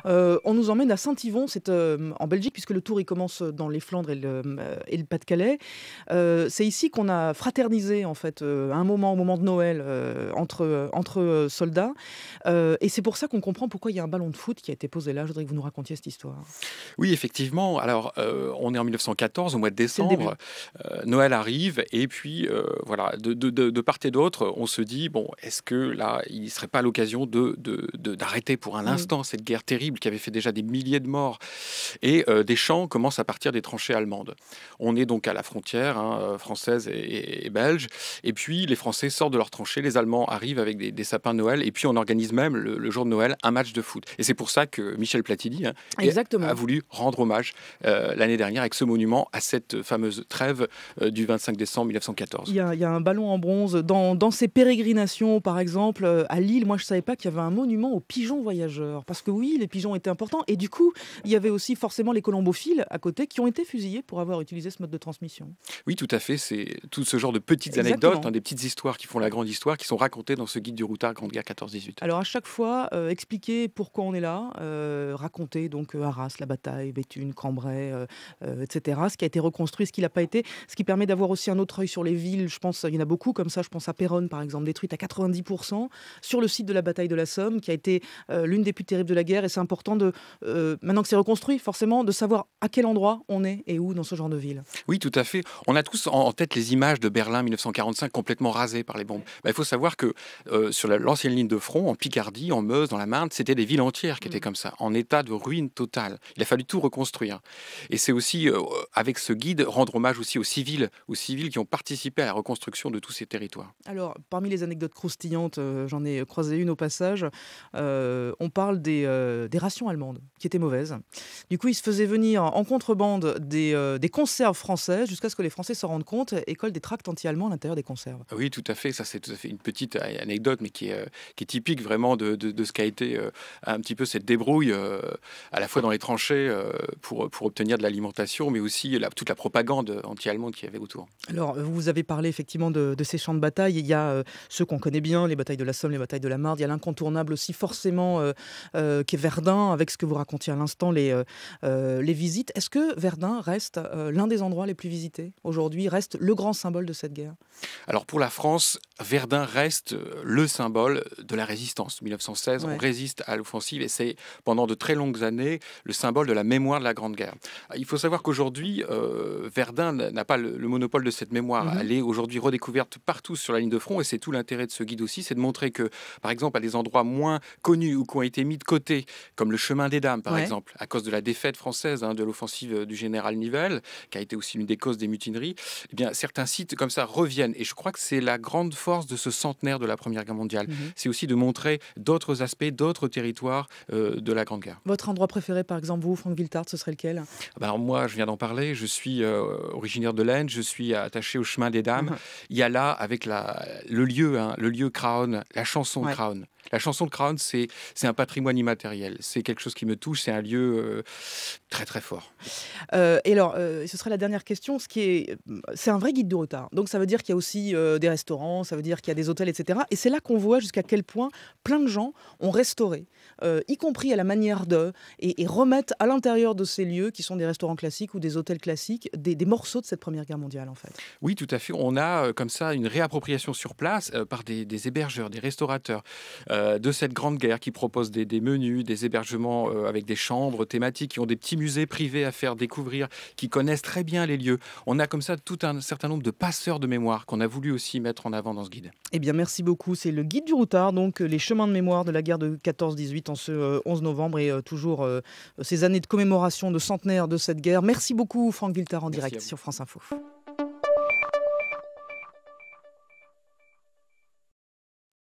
On nous emmène à Saint-Yvon, c'est en Belgique, puisque le tour il commence dans les Flandres et le Pas-de-Calais. C'est ici qu'on a fraternisé en fait, un moment, au moment de Noël, entre soldats. Et c'est pour ça qu'on comprend pourquoi il y a un ballon de foot qui a été posé là. Je voudrais que vous nous racontiez cette histoire. Oui, effectivement. Alors, on est en 1914, au mois de C'est le début. décembre. Noël arrive et puis, voilà, de part et d'autre, on se dit: «Bon, est-ce que là, il ne serait pas l'occasion d'arrêter pour un Mmh. instant cette guerre terrible qui avait fait déjà des milliers de morts?» Et des chants commencent à partir des tranchées allemandes. On est donc à la frontière, hein, française et belge et puis les Français sortent de leurs tranchées, les Allemands arrivent avec des sapins de Noël et puis on organise même le jour de Noël un match de foot et c'est pour ça que Michel Platini, hein, a Exactement. voulu rendre hommage l'année dernière avec ce monument à cette fameuse trêve du 25 décembre Il 1914. y a il y a un ballon en bronze. Dans ces pérégrinations, par exemple, à Lille, moi je savais pas qu'il y avait un monument aux pigeons voyageurs. Parce que oui, les pigeons étaient importants et du coup, il y avait aussi forcément les colombophiles à côté qui ont été fusillés pour avoir utilisé ce mode de transmission. Oui, tout à fait, c'est tout ce genre de petites anecdotes, Exactement. hein, des petites histoires qui font la grande histoire, qui sont racontées dans ce guide du routard Grande Guerre 14-18. Alors à chaque fois, expliquer pourquoi on est là, raconter donc, Arras, la bataille, Béthune, Cambrai, et cetera. Ce qui a été reconstruit, ce qui l'a pas été. Ce qui permet d'avoir aussi un autre œil sur les villes. Je pense, il y en a beaucoup comme ça, je pense à Péronne par exemple, détruite à 90 sur le site de la bataille de la Somme, qui a été, l'une des plus terribles de la guerre et c'est important de, maintenant que c'est reconstruit forcément, de savoir à quel endroit on est et où dans ce genre de ville. Oui, tout à fait. On a tous en tête les images de Berlin 1945 complètement rasées par les bombes. Bah, il faut savoir que sur l'ancienne ligne de front, en Picardie, en Meuse, dans la Marne, c'était des villes entières qui étaient Mmh. comme ça, en état de ruine totale. Il a fallu tout reconstruire. Et c'est aussi, avec ce guide, rendre hommage aussi aux civils qui ont participé à la reconstruction de tous ces territoires. Alors, parmi les anecdotes croustillantes, j'en ai croisé une au passage. On parle des rations allemandes qui étaient mauvaises. Du coup, ils se faisaient venir en contrebande des conserves françaises jusqu'à ce que les Français s'en rendent compte et collent des tracts anti-allemands à l'intérieur des conserves. Oui, tout à fait. Ça, c'est tout à fait une petite anecdote, mais qui est typique vraiment de ce qu'a été un petit peu cette débrouille, à la fois dans les tranchées pour obtenir de l'alimentation, mais aussi toute la propagande anti-allemande qu'il y avait autour. Alors, vous avez parlé effectivement de ces champs de bataille. Il y a, ceux qu'on connaît bien, les batailles de la Somme, les batailles de la Marne. Il y a l'incontournable aussi forcément, qui est Verdun, avec ce que vous racontiez à l'instant, les visites. Est-ce que Verdun reste, l'un des endroits les plus visités aujourd'hui, reste le grand symbole de cette guerre? Alors pour la France, Verdun reste le symbole de la résistance. 1916, on Ouais. résiste à l'offensive et c'est pendant de très longues années le symbole de la mémoire de la Grande Guerre. Il faut savoir qu'aujourd'hui, Verdun n'a pas le monopole de cette mémoire. Mmh. Elle est aujourd'hui redécouverte partout sur la ligne de front et c'est tout l'intérêt de ce guide aussi, c'est de montrer que, par exemple, à des endroits moins connus ou qui ont été mis de côté, comme le chemin des Dames, par Ouais. exemple, à cause de la défaite française, hein, de l'offensive du général Nivelle, qui a été aussi l'une des causes des mutineries, eh bien, certains sites comme ça reviennent. Et je crois que c'est la grande force de ce centenaire de la Première Guerre mondiale. Mmh. C'est aussi de montrer d'autres aspects, d'autres territoires de la Grande Guerre. Votre endroit préféré, par exemple, vous, Franck Wiltard, ce serait lequel? Ah ben alors moi, je viens d'en parler, je suis originaire de l'Aisne, je suis attaché au chemin des Dames. Mmh. Il y a là, avec le lieu, hein, le lieu Craonne, la chanson de Ouais. Craonne. La chanson de Craonne, c'est un patrimoine immatériel. C'est quelque chose qui me touche, c'est un lieu très très fort. Et alors, ce serait la dernière question, c'est un vrai guide du retard. Donc ça veut dire qu'il y a aussi, des restaurants, ça veut dire qu'il y a des hôtels et cetera et c'est là qu'on voit jusqu'à quel point plein de gens ont restauré, y compris à la manière de et remettent à l'intérieur de ces lieux qui sont des restaurants classiques ou des hôtels classiques, des morceaux de cette Première Guerre mondiale, en fait. Oui, tout à fait. On a comme ça une réappropriation sur place par des hébergeurs, des restaurateurs de cette grande guerre qui proposent des menus, des hébergements avec des chambres thématiques, qui ont des petits musées privés à faire découvrir, qui connaissent très bien les lieux. On a comme ça tout un certain nombre de passeurs de mémoire qu'on a voulu aussi mettre en avant dans ce guide. Eh bien, merci beaucoup. C'est le guide du routard, donc les chemins de mémoire de la guerre de 14-18 en ce 11 novembre et toujours ces années de commémoration de centenaire de cette guerre. Merci beaucoup, Franck Wiltard, en Merci à direct vous. sur France Info.